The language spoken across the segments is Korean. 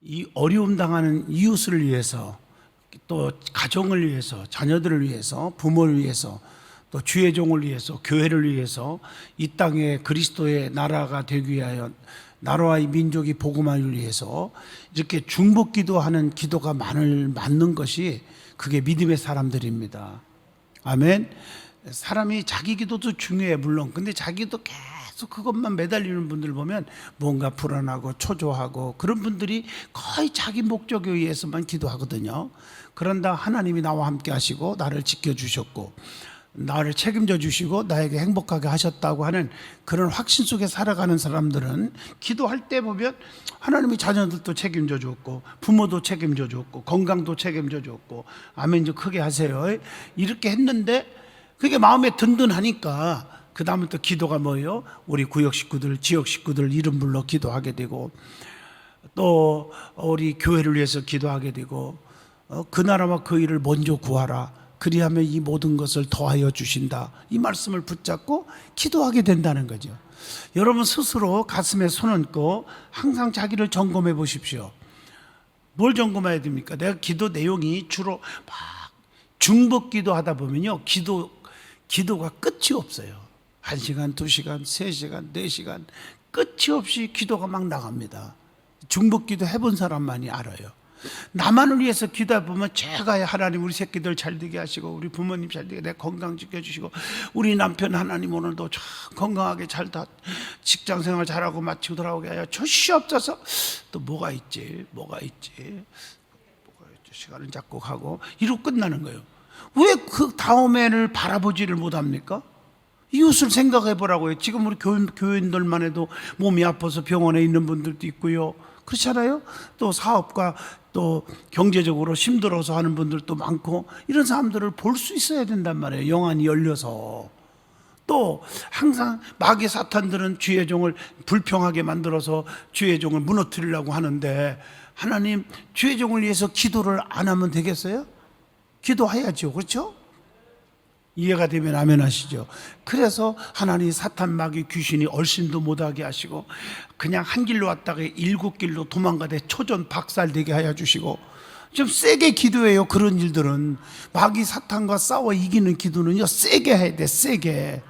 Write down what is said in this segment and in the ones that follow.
이 어려움 당하는 이웃을 위해서, 또 가정을 위해서, 자녀들을 위해서, 부모를 위해서, 또 주의 종을 위해서, 교회를 위해서 이 땅에 그리스도의 나라가 되기 위하여, 나라와 이 민족이 복음화를 위해서 이렇게 중보기도하는 기도가 많는 것이 그게 믿음의 사람들입니다. 아멘. 사람이 자기 기도도 중요해 물론. 근데 자기 기도 계속 그것만 매달리는 분들 보면 뭔가 불안하고 초조하고, 그런 분들이 거의 자기 목적에 의해서만 기도하거든요. 그런다 하나님이 나와 함께 하시고 나를 지켜주셨고 나를 책임져 주시고 나에게 행복하게 하셨다고 하는 그런 확신 속에 살아가는 사람들은 기도할 때 보면 하나님이 자녀들도 책임져 줬고 부모도 책임져 줬고 건강도 책임져 줬고, 아멘 좀 크게 하세요. 이렇게 했는데 그게 마음에 든든하니까 그 다음부터 기도가 뭐예요? 우리 구역 식구들, 지역 식구들 이름 불러 기도하게 되고, 또 우리 교회를 위해서 기도하게 되고, 그 나라와 그 일을 먼저 구하라, 그리하면 이 모든 것을 더하여 주신다, 이 말씀을 붙잡고 기도하게 된다는 거죠. 여러분 스스로 가슴에 손 얹고 항상 자기를 점검해 보십시오. 뭘 점검해야 됩니까? 내가 기도 내용이 주로 막 중복 기도하다 보면요, 기도가 끝이 없어요. 1시간, 2시간, 3시간, 4시간 끝이 없이 기도가 막 나갑니다. 중복 기도 해본 사람만이 알아요. 나만을 위해서 기도해 보면 제가 하나님 우리 새끼들 잘 되게 하시고 우리 부모님 잘 되게 내 건강 지켜주시고 우리 남편 하나님 오늘도 참 건강하게 잘 다 직장생활 잘하고 마치고 돌아오게 하여 주시옵소서. 또 뭐가 있지 시간을 잡고 가고 이러고 끝나는 거예요. 왜 그 다음에를 바라보지를 못합니까? 이웃을 생각해 보라고요. 지금 우리 교인들만 해도 몸이 아파서 병원에 있는 분들도 있고요. 그렇잖아요. 또 사업과 또 경제적으로 힘들어서 하는 분들도 많고, 이런 사람들을 볼 수 있어야 된단 말이에요. 영안이 열려서. 또 항상 마귀 사탄들은 주의 종을 불평하게 만들어서 주의 종을 무너뜨리려고 하는데, 하나님 주의 종을 위해서 기도를 안 하면 되겠어요? 기도해야죠. 그렇죠? 이해가 되면 아멘 하시죠. 그래서 하나님 사탄 마귀 귀신이 얼씬도 못하게 하시고 그냥 한 길로 왔다가 7길로 도망가되 초전 박살되게 하여 주시고, 좀 세게 기도해요. 그런 일들은 마귀 사탄과 싸워 이기는 기도는요 세게 해야 돼. 세게.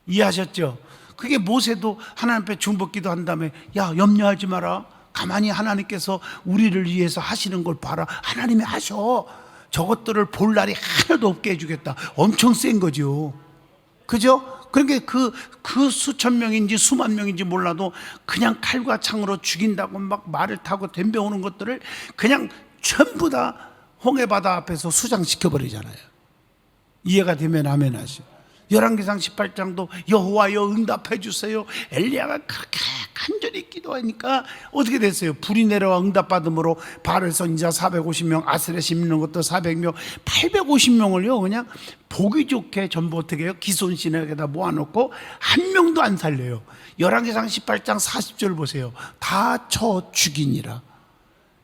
이해하셨죠? 그게 모세도 하나님 앞에 중복 기도한 다음에 야 염려하지 마라, 가만히 하나님께서 우리를 위해서 하시는 걸 봐라, 하나님이 하셔, 저것들을 볼 날이 하나도 없게 해주겠다. 엄청 센 거죠. 그죠? 그러니까 그 수천 명인지 수만 명인지 몰라도 그냥 칼과 창으로 죽인다고 막 말을 타고 덤벼오는 것들을 그냥 전부 다 홍해바다 앞에서 수장시켜버리잖아요. 이해가 되면 아멘 하시죠. 열왕기상 18장도 여호와여 응답해 주세요. 엘리야가 그렇게 간절히 기도하니까 어떻게 됐어요? 불이 내려와 응답받음으로 바알 선지자 450명, 아스레 심는 것도 400명, 850명을요 그냥 보기 좋게 전부 어떻게 해요? 기손신에게다 모아놓고 한 명도 안 살려요. 열왕기상 18장 40절 보세요. 다 쳐 죽이니라.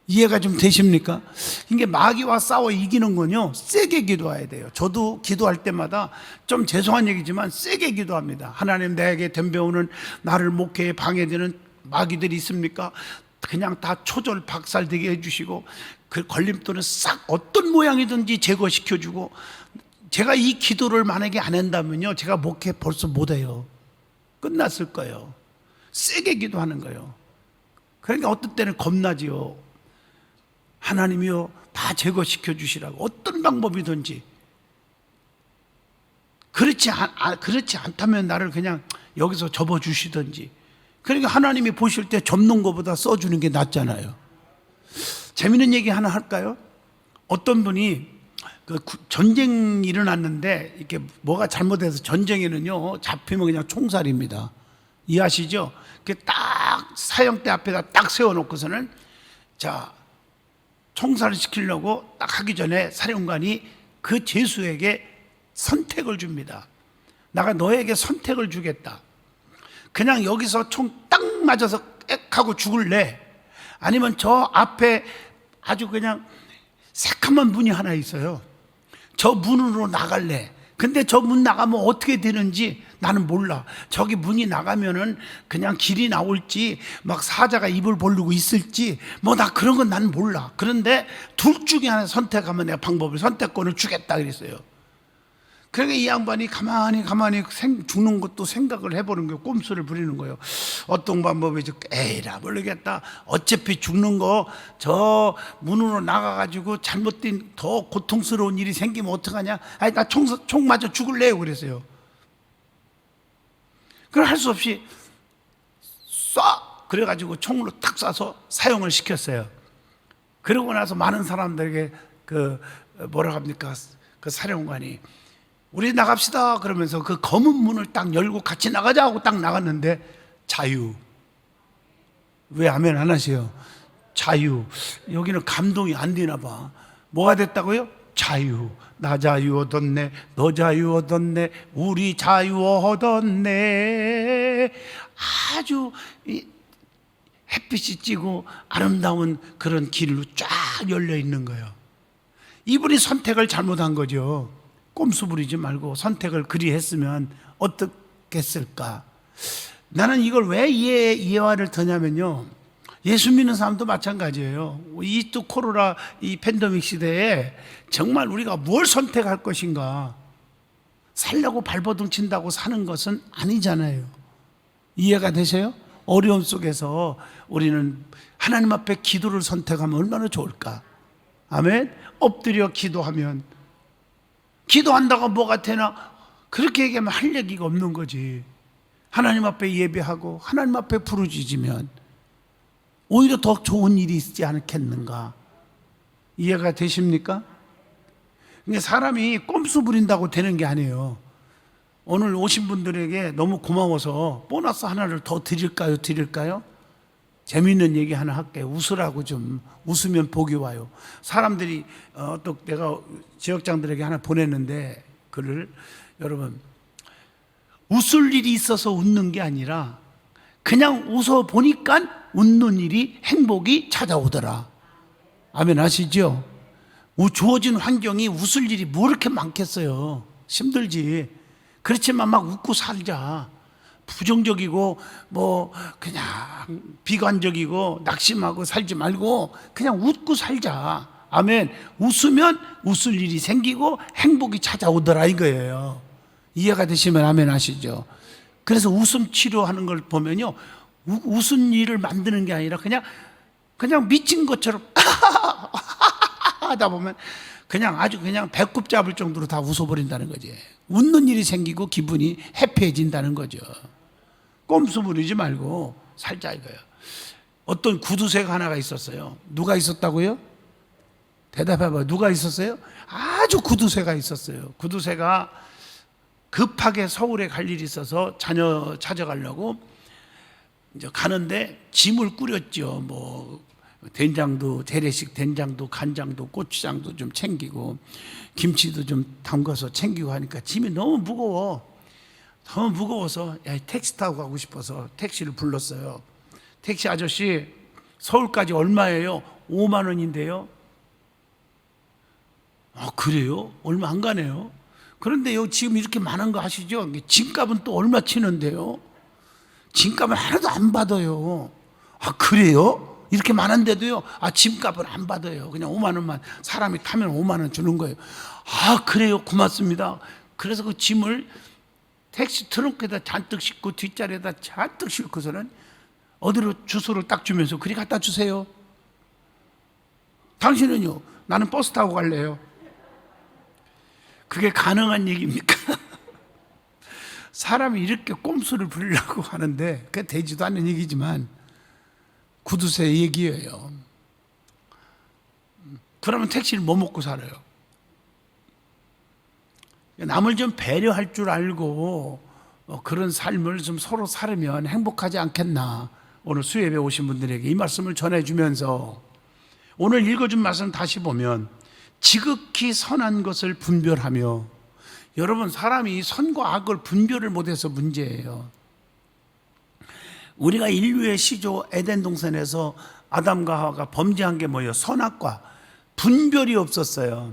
이해가 좀 되십니까? 이게 마귀와 싸워 이기는 건요 세게 기도해야 돼요. 저도 기도할 때마다 좀 죄송한 얘기지만 세게 기도합니다. 하나님, 내게 덤벼오는 나를 목회에 방해되는 마귀들이 있습니까? 그냥 다 초절 박살되게 해주시고 그 걸림돌은 싹 어떤 모양이든지 제거시켜주고, 제가 이 기도를 만약에 안 한다면요 제가 목회 벌써 못해요. 끝났을 거예요. 세게 기도하는 거예요. 그러니까 어떤 때는 겁나지요. 하나님이요 다 제거시켜 주시라고, 어떤 방법이든지. 그렇지 않다면 나를 그냥 여기서 접어주시든지. 그러니까 하나님이 보실 때 접는 것보다 써주는 게 낫잖아요. 재밌는 얘기 하나 할까요? 어떤 분이 전쟁이 일어났는데 이렇게 뭐가 잘못해서, 전쟁에는요 잡히면 그냥 총살입니다. 이해하시죠? 딱 사형대 앞에다 딱 세워놓고서는 자 총살을 시키려고 딱 하기 전에 사령관이 그 죄수에게 선택을 줍니다. 내가 너에게 선택을 주겠다. 그냥 여기서 총 딱 맞아서 액 하고 죽을래? 아니면 저 앞에 아주 그냥 새카만 문이 하나 있어요. 저 문으로 나갈래? 근데 저 문 나가면 어떻게 되는지 나는 몰라. 저기 문이 나가면은 그냥 길이 나올지 막 사자가 입을 벌리고 있을지 뭐 나 그런 건 나는 몰라. 그런데 둘 중에 하나 선택하면 내가 선택권을 주겠다 그랬어요. 그러니까 이 양반이 가만히 죽는 것도 생각을 해보는 거예요. 꼼수를 부리는 거예요. 어떤 방법이지? 에이라 모르겠다. 어차피 죽는 거 저 문으로 나가가지고 잘못된 더 고통스러운 일이 생기면 어떡하냐? 아니 나 총 맞아 죽을래요 그랬어요. 그걸 할 수 없이 쏴! 그래가지고 총으로 탁 쏴서 사용을 시켰어요. 그러고 나서 많은 사람들에게 뭐라 합니까? 그 사령관이 우리 나갑시다 그러면서 그 검은 문을 딱 열고 같이 나가자 하고 딱 나갔는데 자유. 왜 아멘 안 하세요? 자유. 여기는 감동이 안 되나 봐. 뭐가 됐다고요? 자유. 나 자유 얻었네. 너 자유 얻었네. 우리 자유 얻었네. 아주 햇빛이 찌고 아름다운 그런 길로 쫙 열려 있는 거예요. 이분이 선택을 잘못한 거죠. 꼼수 부리지 말고 선택을 그리 했으면 어떻겠을까? 나는 이걸 왜 이해화를 더냐면요. 예수 믿는 사람도 마찬가지예요. 이 또 코로나 이 팬데믹 시대에 정말 우리가 뭘 선택할 것인가? 살려고 발버둥 친다고 사는 것은 아니잖아요. 이해가 되세요? 어려움 속에서 우리는 하나님 앞에 기도를 선택하면 얼마나 좋을까? 아멘? 엎드려 기도하면 기도한다고 뭐가 되나? 그렇게 얘기하면 할 얘기가 없는 거지. 하나님 앞에 예배하고 하나님 앞에 부르짖으면 오히려 더 좋은 일이 있지 않겠는가? 이해가 되십니까? 그러니까 사람이 꼼수 부린다고 되는 게 아니에요. 오늘 오신 분들에게 너무 고마워서 보너스 하나를 더 드릴까요? 재미있는 얘기 하나 할게요. 웃으라고 좀 웃으면 복이 와요. 사람들이 또 내가 지역장들에게 하나 보냈는데 글을 여러분 웃을 일이 있어서 웃는 게 아니라 그냥 웃어 보니까 웃는 일이 행복이 찾아오더라. 아멘 하시죠? 주어진 환경이 웃을 일이 뭐 이렇게 많겠어요. 힘들지. 그렇지만 막 웃고 살자. 부정적이고 뭐 그냥 비관적이고 낙심하고 살지 말고 그냥 웃고 살자. 아멘. 웃으면 웃을 일이 생기고 행복이 찾아오더라 이거예요. 이해가 되시면 아멘 하시죠. 그래서 웃음 치료하는 걸 보면요, 웃은 일을 만드는 게 아니라 그냥 미친 것처럼 하다 보면 그냥 아주 그냥 배꼽 잡을 정도로 다 웃어버린다는 거지. 웃는 일이 생기고 기분이 해피해진다는 거죠. 꼼수 부리지 말고 살자 이거예요. 어떤 구두쇠가 하나가 있었어요. 누가 있었다고요? 대답해봐요. 누가 있었어요? 아주 구두쇠가 있었어요. 구두쇠가 급하게 서울에 갈 일이 있어서 자녀 찾아가려고 이제 가는데 짐을 꾸렸죠. 뭐 된장도, 재래식 된장도, 간장도, 고추장도 좀 챙기고 김치도 좀 담가서 챙기고 하니까 짐이 너무 무거워서 택시 타고 가고 싶어서 택시를 불렀어요. 택시 아저씨, 서울까지 얼마예요? 5만 원인데요. 아, 그래요? 얼마 안 가네요. 그런데요, 지금 이렇게 많은 거 아시죠? 짐값은 또 얼마 치는데요? 짐값은 하나도 안 받아요. 아, 그래요? 이렇게 많은데도요? 아, 짐값은 안 받아요. 그냥 5만 원만, 사람이 타면 5만 원 주는 거예요. 아, 그래요? 고맙습니다. 그래서 그 짐을 택시 트렁크에다 잔뜩 싣고 뒷자리에다 잔뜩 싣고서는 어디로 주소를 딱 주면서 그리 갖다 주세요. 당신은요? 나는 버스 타고 갈래요. 그게 가능한 얘기입니까? 사람이 이렇게 꼼수를 부리려고 하는데 그게 되지도 않는 얘기지만 구두쇠 얘기예요. 그러면 택시를 뭐 먹고 살아요? 남을 좀 배려할 줄 알고 그런 삶을 좀 서로 살으면 행복하지 않겠나. 오늘 수협에 오신 분들에게 이 말씀을 전해주면서 오늘 읽어준 말씀 다시 보면 지극히 선한 것을 분별하며, 여러분 사람이 선과 악을 분별을 못해서 문제예요. 우리가 인류의 시조 에덴 동산에서 아담과 하와가 범죄한 게 뭐예요? 선악과 분별이 없었어요.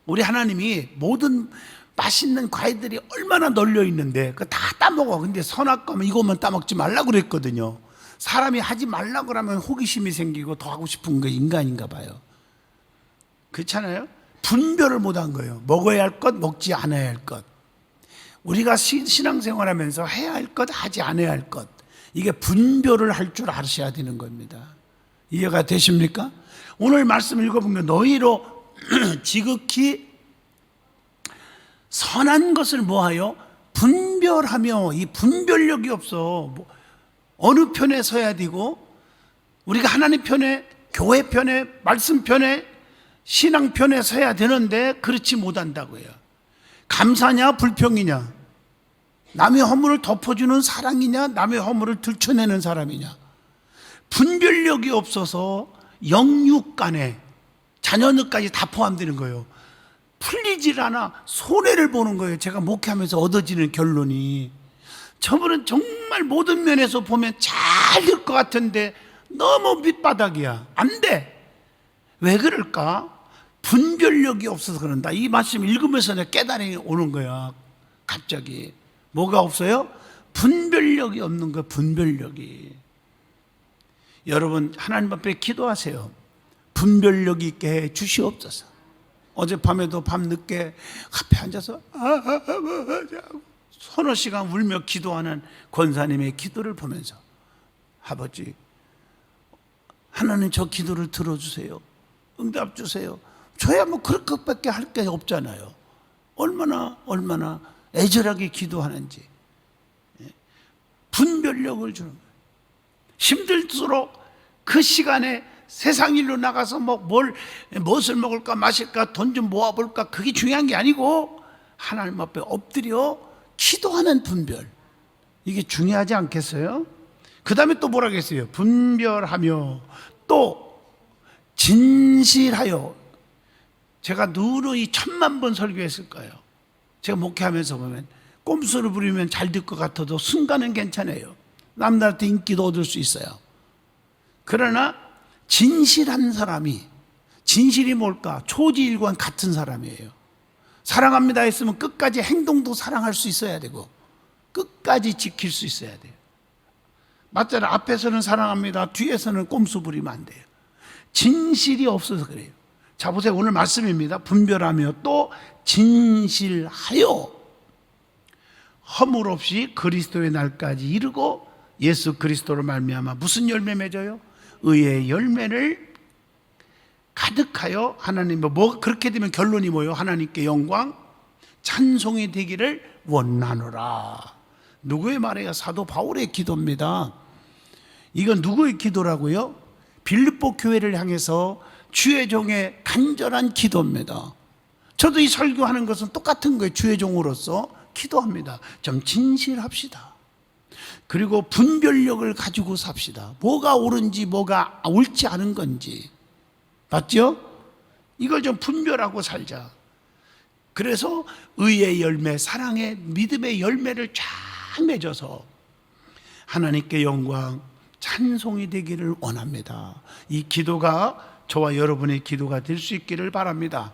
우리 하나님이 모든 맛있는 과일들이 얼마나 널려 있는데 그거 다 따먹어. 근데 선악과면 이것만 따먹지 말라고 그랬거든요. 사람이 하지 말라고 그러면 호기심이 생기고 더 하고 싶은 게 인간인가 봐요. 그렇잖아요? 분별을 못한 거예요. 먹어야 할 것, 먹지 않아야 할 것. 우리가 신앙생활하면서 해야 할 것, 하지 않아야 할 것. 이게 분별을 할 줄 아셔야 되는 겁니다. 이해가 되십니까? 오늘 말씀 읽어보면 너희로 지극히 선한 것을 뭐하여 분별하며, 이 분별력이 없어. 어느 편에 서야 되고, 우리가 하나님 편에, 교회 편에, 말씀 편에, 신앙 편에 서야 되는데 그렇지 못한다고요. 감사냐 불평이냐, 남의 허물을 덮어주는 사랑이냐, 남의 허물을 들춰내는 사람이냐. 분별력이 없어서 영육 간에 자녀들까지 다 포함되는 거예요. 풀리질 않아. 손해를 보는 거예요. 제가 목회하면서 얻어지는 결론이, 저분은 정말 모든 면에서 보면 잘 될 것 같은데 너무 밑바닥이야. 안 돼. 왜 그럴까? 분별력이 없어서 그런다. 이 말씀 읽으면서 내 깨달음이 오는 거야. 갑자기. 뭐가 없어요? 분별력이 없는 거야. 분별력이. 여러분, 하나님 앞에 기도하세요. 분별력이 있게 해 주시옵소서. 어젯밤에도 밤늦게 앞에 앉아서 서너 시간 울며 기도하는 권사님의 기도를 보면서, 아버지, 하나님 저 기도를 들어주세요. 응답 주세요. 저야 뭐 그럴 것밖에 할 게 없잖아요. 얼마나 애절하게 기도하는지. 분별력을 주는 거예요. 힘들수록 그 시간에 세상 일로 나가서 무엇을 먹을까 마실까 돈 좀 모아볼까, 그게 중요한 게 아니고 하나님 앞에 엎드려 기도하는 분별, 이게 중요하지 않겠어요? 그 다음에 또 뭐라고 했어요? 분별하며 또 진실하여. 제가 누누이 1000만 번 설교했을 거예요. 제가 목회하면서 보면 꼼수를 부리면 잘 될 것 같아도 순간은 괜찮아요. 남들한테 인기도 얻을 수 있어요. 그러나 진실한 사람이, 진실이 뭘까? 초지일관 같은 사람이에요. 사랑합니다 했으면 끝까지 행동도 사랑할 수 있어야 되고 끝까지 지킬 수 있어야 돼요. 맞잖아요. 앞에서는 사랑합니다, 뒤에서는 꼼수 부리면 안 돼요. 진실이 없어서 그래요. 자, 보세요. 오늘 말씀입니다. 분별하며 또 진실하여 허물 없이 그리스도의 날까지 이르고 예수 그리스도로 말미암아 무슨 열매 맺어요? 의의 열매를 가득하여 하나님, 그렇게 되면 결론이 뭐예요? 하나님께 영광 찬송이 되기를 원하노라. 누구의 말이에요? 사도 바울의 기도입니다. 이건 누구의 기도라고요? 빌립보 교회를 향해서 주의 종의 간절한 기도입니다. 저도 이 설교하는 것은 똑같은 거예요. 주의 종으로서 기도합니다. 좀 진실합시다. 그리고 분별력을 가지고 삽시다. 뭐가 옳은지 뭐가 옳지 않은 건지. 맞죠? 이걸 좀 분별하고 살자. 그래서 의의 열매, 사랑의 믿음의 열매를 쫙 맺어서 하나님께 영광 찬송이 되기를 원합니다. 이 기도가 저와 여러분의 기도가 될 수 있기를 바랍니다.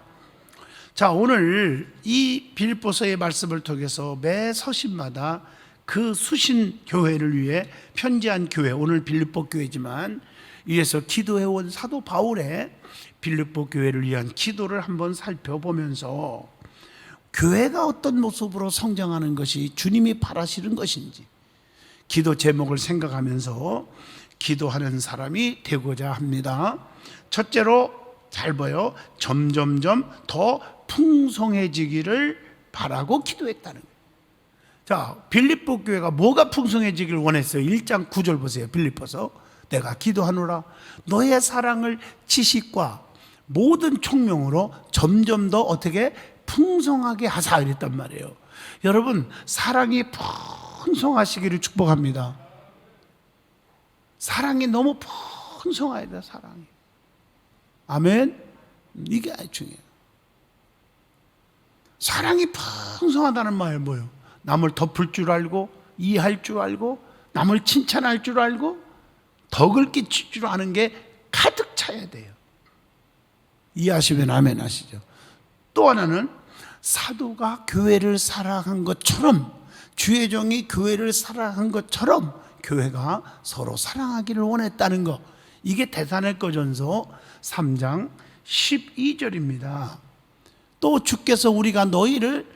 자, 오늘 이 빌립보서의 말씀을 통해서 매 서신마다 그 수신 교회를 위해 편지한 교회, 오늘 빌립보 교회지만 위에서 기도해온 사도 바울의 빌립보 교회를 위한 기도를 한번 살펴보면서 교회가 어떤 모습으로 성장하는 것이 주님이 바라시는 것인지 기도 제목을 생각하면서 기도하는 사람이 되고자 합니다. 첫째로 잘 보여, 점점점 더 풍성해지기를 바라고 기도했다는 거예요. 자, 빌립보 교회가 뭐가 풍성해지기를 원했어요? 1장 9절 보세요. 빌립보서 내가 기도하노라 너의 사랑을 지식과 모든 총명으로 점점 더 어떻게 풍성하게 하사 이랬단 말이에요. 여러분, 사랑이 풍성하시기를 축복합니다. 사랑이 너무 풍성해야 돼. 사랑이. 아멘. 이게 중요해요. 사랑이 풍성하다는 말이 뭐예요? 남을 덮을 줄 알고, 이해할 줄 알고, 남을 칭찬할 줄 알고, 덕을 끼칠 줄 아는 게 가득 차야 돼요. 이해하시면 아멘 하시죠. 또 하나는 사도가 교회를 사랑한 것처럼, 주의 종이 교회를 사랑한 것처럼 교회가 서로 사랑하기를 원했다는 것, 이게 데살로니가전서 3장 12절입니다. 또 주께서 우리가 너희를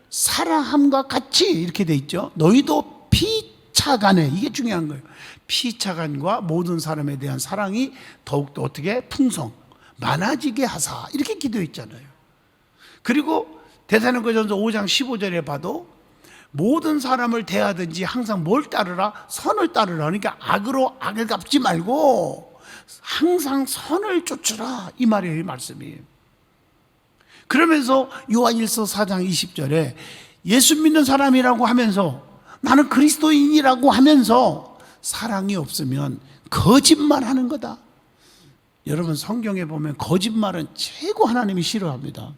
사랑함과 같이, 이렇게 돼 있죠. 너희도 피차간에, 이게 중요한 거예요. 피차간과 모든 사람에 대한 사랑이 더욱더 어떻게 풍성 많아지게 하사, 이렇게 기도했잖아요. 그리고 데살로니가전서 5장 15절에 봐도 모든 사람을 대하든지 항상 뭘 따르라? 선을 따르라. 그러니까 악으로 악을 갚지 말고 항상 선을 쫓으라, 이 말이에요, 이 말씀이. 그러면서 요한일서 4장 20절에 예수 믿는 사람이라고 하면서, 나는 그리스도인이라고 하면서 사랑이 없으면 거짓말하는 거다. 여러분, 성경에 보면 거짓말은 최고 하나님이 싫어합니다.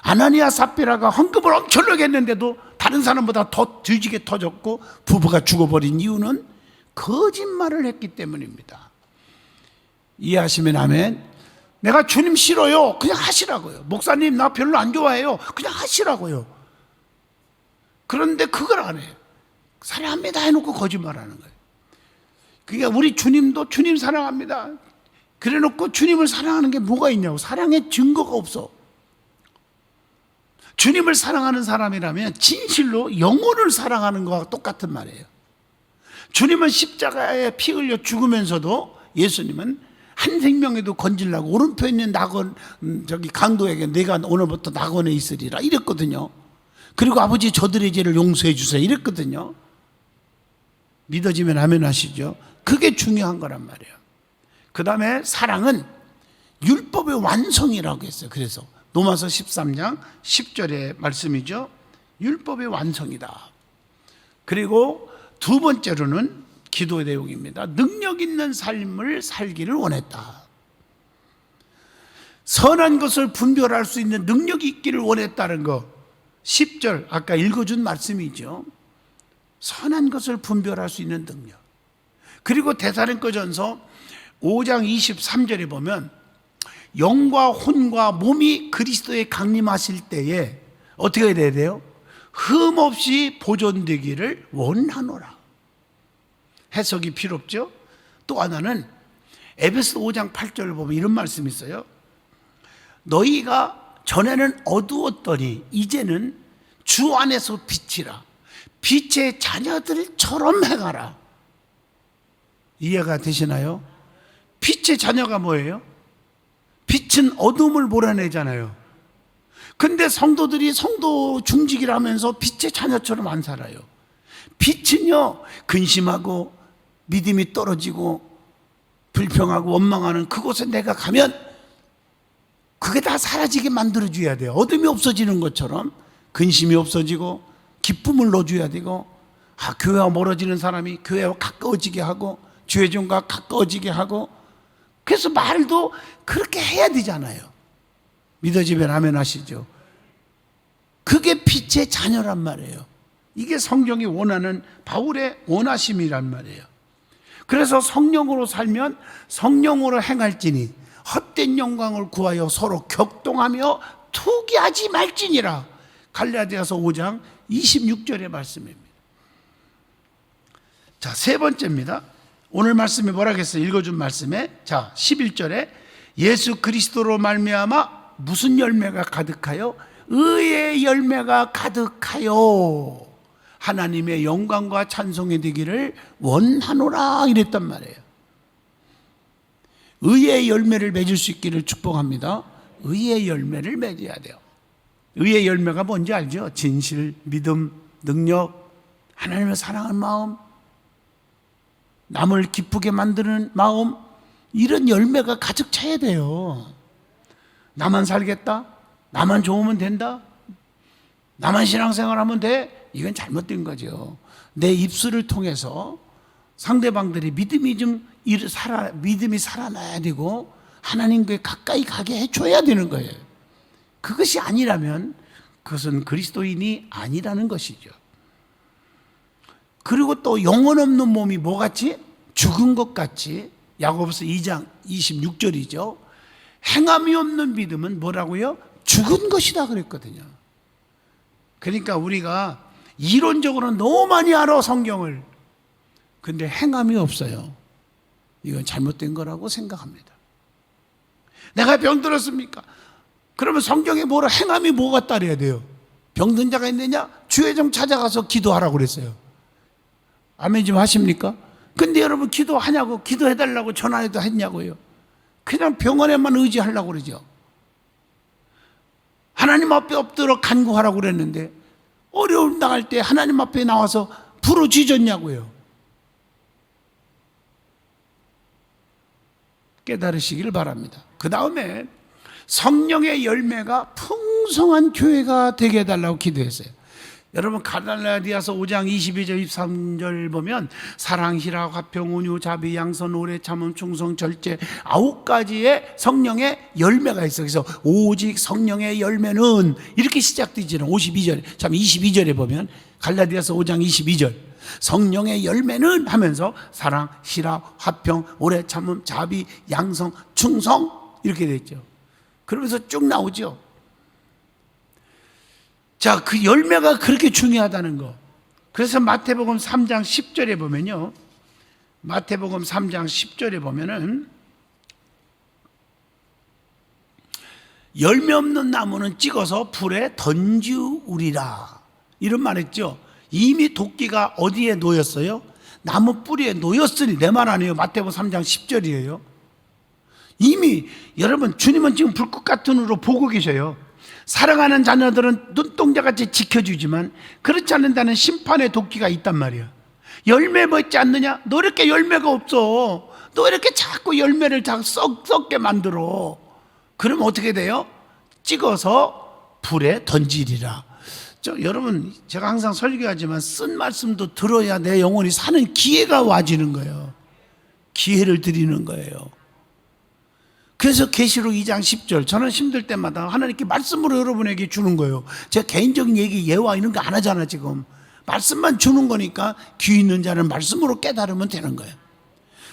아나니아 삽비라가 헌금을 엄청나게 했는데도 다른 사람보다 더 뒤지게 터졌고 부부가 죽어버린 이유는 거짓말을 했기 때문입니다. 이해하시면 아멘. 내가 주님 싫어요, 그냥 하시라고요. 목사님 나 별로 안 좋아해요, 그냥 하시라고요. 그런데 그걸 안 해요. 사랑합니다 해놓고 거짓말하는 거예요. 그러니까 우리 주님도 주님 사랑합니다 그래놓고 주님을 사랑하는 게 뭐가 있냐고. 사랑의 증거가 없어. 주님을 사랑하는 사람이라면 진실로 영혼을 사랑하는 것과 똑같은 말이에요. 주님은 십자가에 피 흘려 죽으면서도, 예수님은 한 생명에도 건질라고 오른편에 있는 낙원, 강도에게 내가 오늘부터 낙원에 있으리라 이랬거든요. 그리고 아버지 저들의 죄를 용서해 주세요 이랬거든요. 믿어지면 아멘 하시죠. 그게 중요한 거란 말이에요. 그 다음에 사랑은 율법의 완성이라고 했어요. 그래서 로마서 13장 10절의 말씀이죠. 율법의 완성이다. 그리고 두 번째로는 기도의 내용입니다. 능력 있는 삶을 살기를 원했다. 선한 것을 분별할 수 있는 능력이 있기를 원했다는 것. 10절 아까 읽어준 말씀이죠. 선한 것을 분별할 수 있는 능력. 그리고 데살로니가전서 5장 23절에 보면 영과 혼과 몸이 그리스도에 강림하실 때에 어떻게 해야 돼요? 흠없이 보존되기를 원하노라. 해석이 필요 없죠. 또 하나는 에베소 5장 8절을 보면 이런 말씀이 있어요. 너희가 전에는 어두웠더니 이제는 주 안에서 빛이라. 빛의 자녀들처럼 행하라. 이해가 되시나요? 빛의 자녀가 뭐예요? 빛은 어둠을 몰아내잖아요. 근데 성도들이 성도 중직을 하면서 빛의 자녀처럼 안 살아요. 빛은요, 근심하고 믿음이 떨어지고 불평하고 원망하는 그곳에 내가 가면 그게 다 사라지게 만들어줘야 돼요. 어둠이 없어지는 것처럼 근심이 없어지고 기쁨을 넣어줘야 되고, 교회와 멀어지는 사람이 교회와 가까워지게 하고 주의 종과 가까워지게 하고, 그래서 말도 그렇게 해야 되잖아요. 믿어지면 아멘 하시죠. 그게 빛의 자녀란 말이에요. 이게 성경이 원하는 바울의 원하심이란 말이에요. 그래서 성령으로 살면 성령으로 행할지니 헛된 영광을 구하여 서로 격동하며 투기하지 말지니라. 갈라디아서 5장 26절의 말씀입니다. 자, 세 번째입니다. 오늘 말씀에 뭐라 했어요? 읽어준 말씀에, 자 11절에 예수 그리스도로 말미암아 무슨 열매가 가득하여? 의의 열매가 가득하여 하나님의 영광과 찬송이 되기를 원하노라 이랬단 말이에요. 의의 열매를 맺을 수 있기를 축복합니다. 의의 열매를 맺어야 돼요. 의의 열매가 뭔지 알죠? 진실, 믿음, 능력, 하나님을 사랑하는 마음, 남을 기쁘게 만드는 마음, 이런 열매가 가득 차야 돼요. 나만 살겠다? 나만 좋으면 된다? 나만 신앙생활하면 돼? 이건 잘못된 거죠. 내 입술을 통해서 상대방들이 믿음이 살아나야 되고 하나님께 가까이 가게 해줘야 되는 거예요. 그것이 아니라면 그것은 그리스도인이 아니라는 것이죠. 그리고 또 영혼 없는 몸이 뭐같이? 죽은 것 같이. 야고보서 2장 26절이죠. 행함이 없는 믿음은 뭐라고요? 죽은 것이다 그랬거든요. 그러니까 우리가 이론적으로는 너무 많이 알아, 성경을. 근데 행함이 없어요. 이건 잘못된 거라고 생각합니다. 내가 병들었습니까? 그러면 성경에 뭐라, 행함이 뭐가 따라야 돼요? 병든 자가 있느냐? 주의 종 찾아가서 기도하라고 그랬어요. 아멘 좀 하십니까? 근데 여러분 기도하냐고, 기도해달라고 전화해도 했냐고요? 그냥 병원에만 의지하려고 그러죠. 하나님 앞에 엎드려 간구하라고 그랬는데 어려움 당할 때 하나님 앞에 나와서 부르짖었냐고요. 깨달으시길 바랍니다. 그 다음에 성령의 열매가 풍성한 교회가 되게 해달라고 기도했어요. 여러분 갈라디아서 5장 22절 23절 보면 사랑, 희락, 화평, 온유, 자비, 양선, 오래 참음, 충성, 절제 9가지의 성령의 열매가 있어요. 그래서 오직 성령의 열매는 이렇게 시작되지는 52절에, 참 22절에 보면 갈라디아서 5장 22절 성령의 열매는 하면서 사랑, 희락, 화평, 오래 참음, 자비, 양성, 충성 이렇게 되어 있죠. 그러면서 쭉 나오죠. 자, 그 열매가 그렇게 중요하다는 거. 그래서 마태복음 3장 10절에 보면요. 마태복음 3장 10절에 보면은 열매 없는 나무는 찍어서 불에 던지우리라. 이런 말 했죠. 이미 도끼가 어디에 놓였어요? 나무 뿌리에 놓였으니, 내 말 아니에요. 마태복음 3장 10절이에요. 이미 여러분 주님은 지금 불꽃 같은 눈으로 보고 계셔요. 사랑하는 자녀들은 눈동자같이 지켜주지만 그렇지 않는다는 심판의 도끼가 있단 말이야. 열매 맺지 않느냐? 너 이렇게 열매가 없어. 너 이렇게 자꾸 열매를 썩게 만들어. 그럼 어떻게 돼요? 찍어서 불에 던지리라. 여러분 제가 항상 설교하지만 쓴 말씀도 들어야 내 영혼이 사는 기회가 와지는 거예요. 기회를 드리는 거예요. 그래서 계시록 2장 10절 저는 힘들 때마다 하나님께 말씀으로 여러분에게 주는 거예요. 제가 개인적인 얘기 예화 이런 거 안 하잖아. 지금 말씀만 주는 거니까 귀 있는 자는 말씀으로 깨달으면 되는 거예요.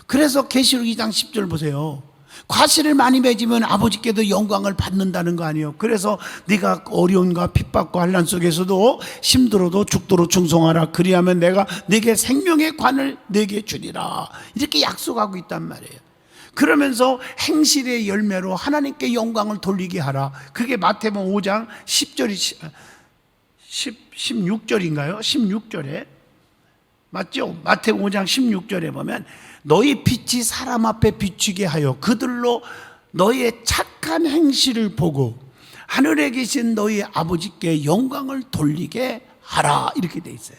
그래서 계시록 2장 10절 보세요. 과실을 많이 맺으면 아버지께도 영광을 받는다는 거 아니에요. 그래서 네가 어려움과 핍박과 환난 속에서도 힘들어도 죽도록 충성하라. 그리하면 내가 네게 생명의 관을 네게 주리라. 이렇게 약속하고 있단 말이에요. 그러면서 행실의 열매로 하나님께 영광을 돌리게 하라. 그게 마태복음 5장 10절이 16절인가요? 16절에 맞죠? 마태복음 5장 16절에 보면 너희 빛이 사람 앞에 비추게 하여 그들로 너희의 착한 행실을 보고 하늘에 계신 너희 아버지께 영광을 돌리게 하라. 이렇게 돼 있어요.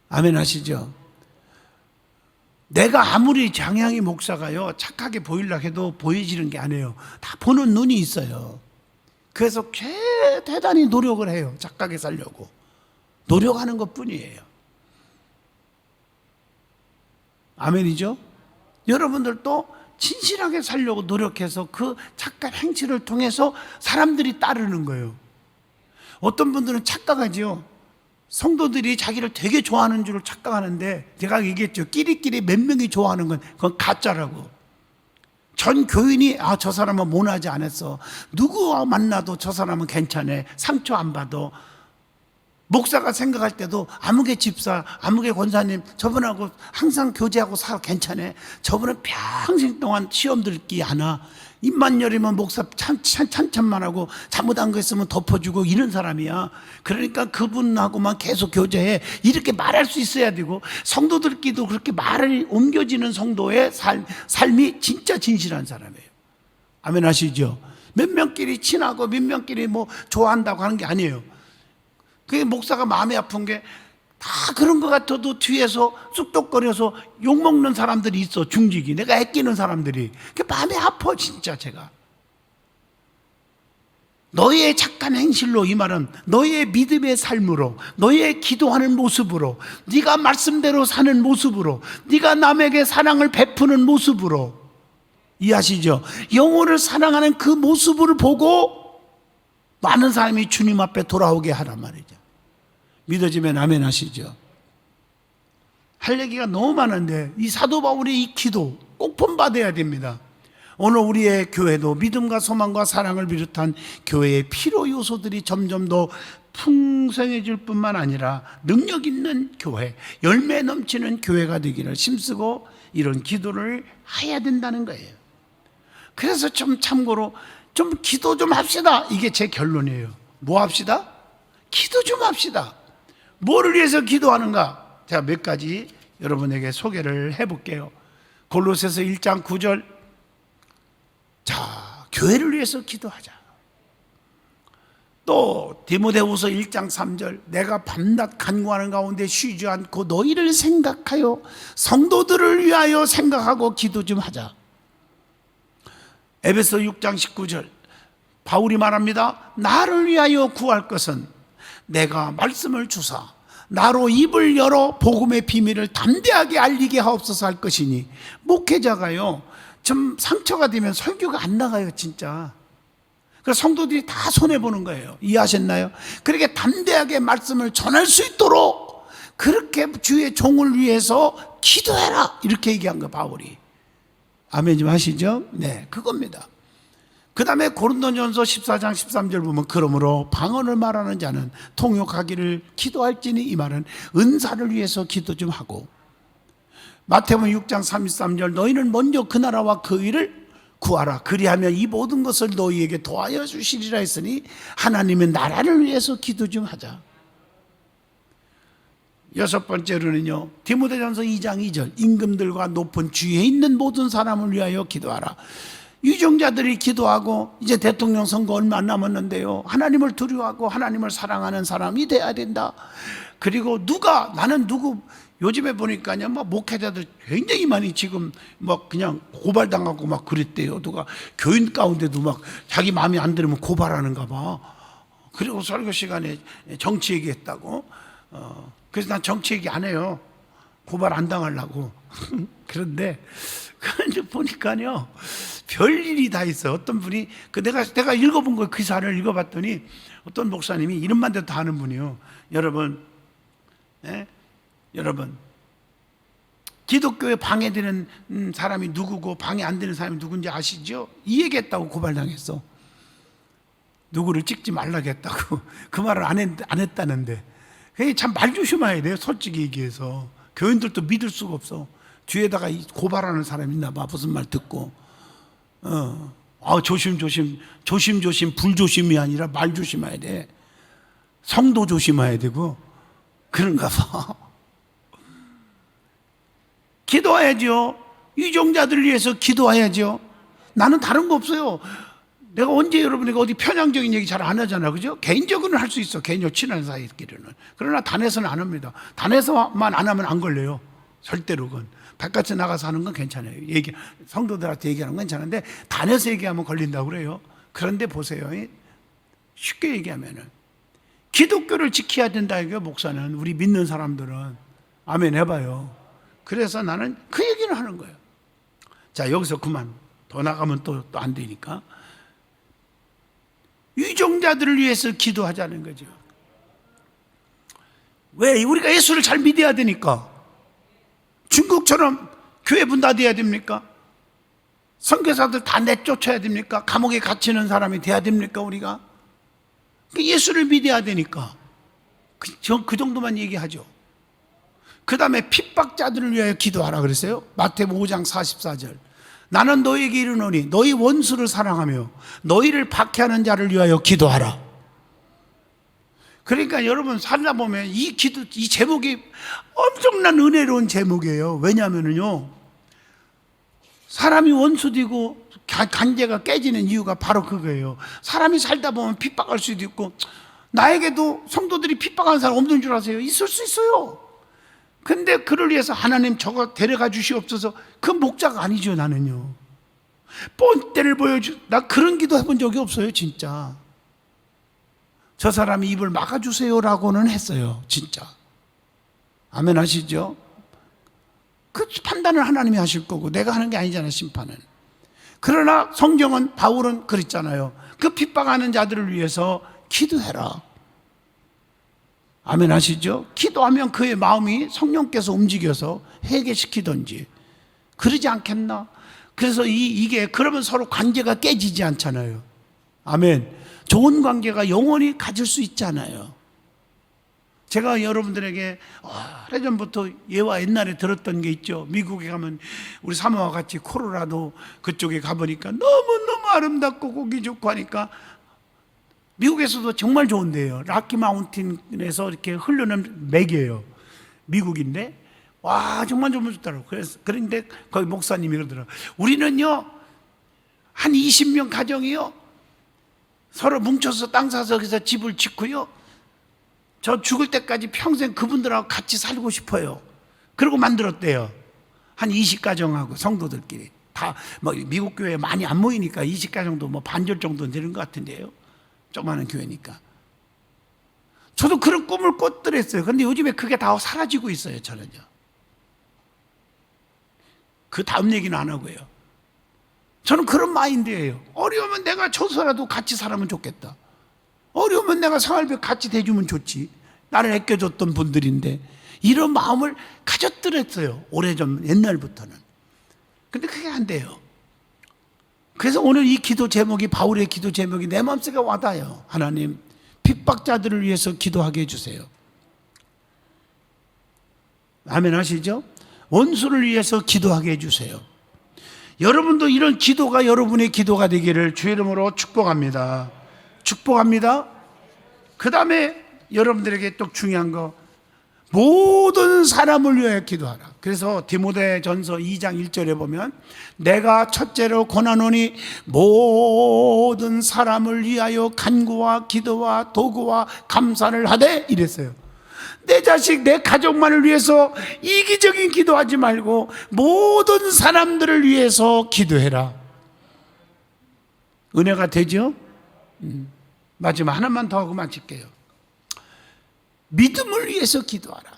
아멘 하시죠? 내가 아무리 장향이 목사가요 착하게 보이려고 해도 보여지는 게 아니에요. 다 보는 눈이 있어요. 그래서 대단히 노력을 해요. 착하게 살려고 노력하는 것 뿐이에요. 아멘이죠? 여러분들도 진실하게 살려고 노력해서 그 착한 행실을 통해서 사람들이 따르는 거예요. 어떤 분들은 착각하지요. 성도들이 자기를 되게 좋아하는 줄 착각하는데, 제가 얘기했죠. 끼리끼리 몇 명이 좋아하는 건 그건 가짜라고. 전 교인이 저 사람은 모나지 않았어. 누구와 만나도 저 사람은 괜찮아. 상처 안 받아. 목사가 생각할 때도 아무개 집사, 아무개 권사님 저분하고 항상 교제하고 살아 괜찮아. 저분은 평생 동안 시험 들기 하나. 입만 열리면 목사 찬찬만 하고 잘못한 거 있으면 덮어주고 이런 사람이야. 그러니까 그분하고만 계속 교제해. 이렇게 말할 수 있어야 되고, 성도들끼리도 그렇게 말을 옮겨지는 성도의 삶이 진짜 진실한 사람이에요. 아멘 하시죠? 몇 명끼리 친하고 몇 명끼리 뭐 좋아한다고 하는 게 아니에요. 그게 목사가 마음이 아픈 게 다 그런 것 같아도 뒤에서 쑥덕거려서 욕먹는 사람들이 있어. 중직이 내가 애끼는 사람들이. 그게 마음이 아파 진짜. 제가 너희의 착한 행실로, 이 말은 너희의 믿음의 삶으로, 너희의 기도하는 모습으로, 네가 말씀대로 사는 모습으로, 네가 남에게 사랑을 베푸는 모습으로, 이해하시죠? 영혼을 사랑하는 그 모습을 보고 많은 사람이 주님 앞에 돌아오게 하란 말이죠. 믿어지면 아멘 하시죠? 할 얘기가 너무 많은데 이 사도 바울의 이 기도 꼭 본받아야 됩니다. 오늘 우리의 교회도 믿음과 소망과 사랑을 비롯한 교회의 필요 요소들이 점점 더 풍성해질 뿐만 아니라 능력 있는 교회, 열매 넘치는 교회가 되기를 힘쓰고 이런 기도를 해야 된다는 거예요. 그래서 좀 참고로 좀 기도 좀 합시다. 이게 제 결론이에요. 뭐 합시다? 기도 좀 합시다. 뭐를 위해서 기도하는가? 제가 몇 가지 여러분에게 소개를 해볼게요. 골로새서 1장 9절. 자, 교회를 위해서 기도하자. 또 디모데후서 1장 3절. 내가 밤낮 간구하는 가운데 쉬지 않고 너희를 생각하여 성도들을 위하여 생각하고 기도 좀 하자. 에베소 6장 19절. 바울이 말합니다. 나를 위하여 구할 것은 내가 말씀을 주사 나로 입을 열어 복음의 비밀을 담대하게 알리게 하옵소서 할 것이니. 목회자가요 좀 상처가 되면 설교가 안 나가요 진짜. 그래서 성도들이 다 손해보는 거예요. 이해하셨나요? 그렇게 담대하게 말씀을 전할 수 있도록 그렇게 주의 종을 위해서 기도해라 이렇게 얘기한 거 바울이. 아멘 좀 하시죠? 네, 그겁니다. 그 다음에 고린도전서 14장 13절 보면 그러므로 방언을 말하는 자는 통역하기를 기도할지니, 이 말은 은사를 위해서 기도 좀 하고. 마태복음 6장 33절 너희는 먼저 그 나라와 그 의를 구하라 그리하면 이 모든 것을 너희에게 도하여 주시리라 했으니 하나님의 나라를 위해서 기도 좀 하자. 여섯 번째로는요 디모데전서 2장 2절 임금들과 높은 주위에 있는 모든 사람을 위하여 기도하라. 유정자들이 기도하고 이제 대통령 선거 얼마 안 남았는데요 하나님을 두려워하고 하나님을 사랑하는 사람이 돼야 된다. 그리고 나는 누구 요즘에 보니까요 막 목회자들 굉장히 많이 지금 막 그냥 고발당하고 막 그랬대요. 누가 교인 가운데도 막 자기 마음에 안 들으면 고발하는가 봐. 그리고 설교 시간에 정치 얘기했다고. 그래서 난 정치 얘기 안 해요. 고발 안 당하려고. 그런데 보니까요 별일이 다 있어. 어떤 분이 내가 읽어본 거 기사를 읽어봤더니 어떤 목사님이 이름만 대도 다 아는 분이요. 여러분 기독교에 방해되는 사람이 누구고 방해 안 되는 사람이 누군지 아시죠? 이 얘기했다고 고발당했어. 누구를 찍지 말라고 했다고. 그 말을 안 했다는데. 참 말 조심해야 돼요. 솔직히 얘기해서. 교인들도 믿을 수가 없어. 뒤에다가 고발하는 사람이 있나 봐. 무슨 말 듣고. 조심 불조심이 아니라 말 조심해야 돼. 성도 조심해야 되고 그런가 봐. 기도해야죠. 유종자들을 위해서 기도해야죠. 나는 다른 거 없어요. 내가 언제 여러분에게 어디 편향적인 얘기 잘 안 하잖아. 그죠? 개인적으로는 할 수 있어. 개인적으로 친한 사이끼리는. 그러나 단에서는 안 합니다. 단에서만 안 하면 안 걸려요. 절대로 그건. 바깥에 나가서 하는 건 괜찮아요. 성도들한테 얘기하는 건 괜찮은데 단에서 얘기하면 걸린다고 그래요. 그런데 보세요. 쉽게 얘기하면은 기독교를 지켜야 된다 이거예요. 목사는. 우리 믿는 사람들은. 아멘 해봐요. 그래서 나는 그 얘기를 하는 거예요. 자, 여기서 그만. 더 나가면 또 안 되니까. 유종자들을 위해서 기도하자는 거죠. 왜? 우리가 예수를 잘 믿어야 되니까. 중국처럼 교회 분다돼야 됩니까? 선교사들 다 내쫓아야 됩니까? 감옥에 갇히는 사람이 돼야 됩니까? 우리가? 예수를 믿어야 되니까. 그 정도만 얘기하죠. 그 다음에 핍박자들을 위하여 기도하라 그랬어요. 마태복음 5장 44절 나는 너희에게 이르노니 너희 원수를 사랑하며 너희를 박해하는 자를 위하여 기도하라. 그러니까 여러분 살다 보면 이 제목이 엄청난 은혜로운 제목이에요. 왜냐하면요 사람이 원수되고 관계가 깨지는 이유가 바로 그거예요. 사람이 살다 보면 핍박할 수도 있고, 나에게도 성도들이 핍박하는 사람 없는 줄 아세요? 있을 수 있어요. 근데 그를 위해서 하나님 저거 데려가 주시옵소서, 그 목자가 아니죠. 나는요 본때를 나 그런 기도 해본 적이 없어요. 진짜 저 사람이 입을 막아주세요라고는 했어요. 진짜. 아멘 하시죠? 그 판단을 하나님이 하실 거고 내가 하는 게 아니잖아요. 심판은. 그러나 성경은, 바울은 그랬잖아요. 그 핍박하는 자들을 위해서 기도해라. 아멘 하시죠? 기도하면 그의 마음이 성령께서 움직여서 회개시키든지 그러지 않겠나? 그래서 이게 그러면 서로 관계가 깨지지 않잖아요. 아멘. 좋은 관계가 영원히 가질 수 있잖아요. 제가 여러분들에게 오래전부터 예와 옛날에 들었던 게 있죠. 미국에 가면 우리 사모와 같이 콜로라도 그쪽에 가보니까 너무너무 아름답고 공기 좋고 하니까 미국에서도 정말 좋은데요. 락키 마운틴에서 이렇게 흐르는 맥이에요. 미국인데 와 정말 좋더라고요. 그런데 거기 목사님이 그러더라고요. 우리는요 한 20명 가정이요 서로 뭉쳐서 땅 사서 그래서 집을 짓고요 저 죽을 때까지 평생 그분들하고 같이 살고 싶어요. 그러고 만들었대요. 한 20가정하고 성도들끼리 다 뭐 미국 교회 많이 안 모이니까 20가정도 뭐 반절 정도 되는 것 같은데요. 조그마한 교회니까. 저도 그런 꿈을 꿨더랬어요. 그런데 요즘에 그게 다 사라지고 있어요. 저는요. 그 다음 얘기는 안 하고요. 저는 그런 마인드예요. 어려우면 내가 저서라도 같이 살면 좋겠다. 어려우면 내가 생활비 같이 대주면 좋지. 나를 아껴줬던 분들인데 이런 마음을 가졌더랬어요. 오래전 옛날부터는. 근데 그게 안 돼요. 그래서 오늘 이 기도 제목이 바울의 기도 제목이 내 마음속에 와닿아요. 하나님 핍박자들을 위해서 기도하게 해주세요. 아멘 하시죠? 원수를 위해서 기도하게 해주세요. 여러분도 이런 기도가 여러분의 기도가 되기를 주의 이름으로 축복합니다. 축복합니다. 그 다음에 여러분들에게 또 중요한 거 모든 사람을 위하여 기도하라. 그래서 디모데전서 2장 1절에 보면 내가 첫째로 권하노니 모든 사람을 위하여 간구와 기도와 도구와 감사를 하되 이랬어요. 내 자식 내 가족만을 위해서 이기적인 기도하지 말고 모든 사람들을 위해서 기도해라. 은혜가 되죠? 마지막 하나만 더 하고 마칠게요. 믿음을 위해서 기도하라.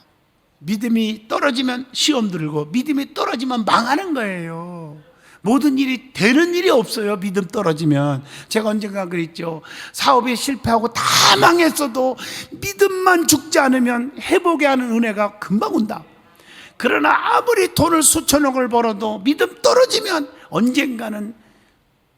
믿음이 떨어지면 시험 들고 믿음이 떨어지면 망하는 거예요. 모든 일이 되는 일이 없어요. 믿음 떨어지면. 제가 언젠가 그랬죠. 사업에 실패하고 다 망했어도 믿음만 죽지 않으면 회복해 하는 은혜가 금방 온다. 그러나 아무리 돈을 수천억을 벌어도 믿음 떨어지면 언젠가는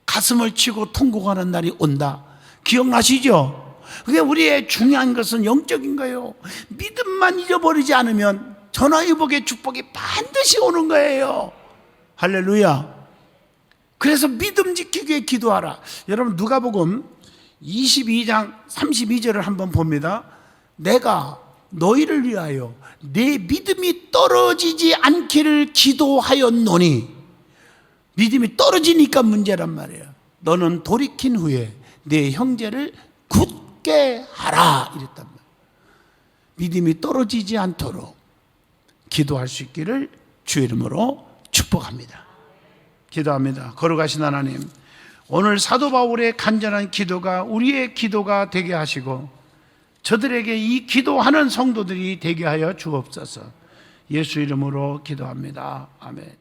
가슴을 치고 통곡하는 날이 온다. 기억나시죠? 그게 우리의 중요한 것은 영적인 거예요. 믿음만 잊어버리지 않으면 전화위복의 축복이 반드시 오는 거예요. 할렐루야. 그래서 믿음 지키기 위해 기도하라. 여러분 누가복음 22장 32절을 한번 봅니다. 내가 너희를 위하여 내 믿음이 떨어지지 않기를 기도하였노니. 믿음이 떨어지니까 문제란 말이에요. 너는 돌이킨 후에 내 형제를 굳게 하라 이랬단 말이에요. 믿음이 떨어지지 않도록 기도할 수 있기를 주의 이름으로 축복합니다. 기도합니다. 거룩하신 하나님, 오늘 사도 바울의 간절한 기도가 우리의 기도가 되게 하시고 저들에게 이 기도하는 성도들이 되게 하여 주옵소서. 예수 이름으로 기도합니다. 아멘.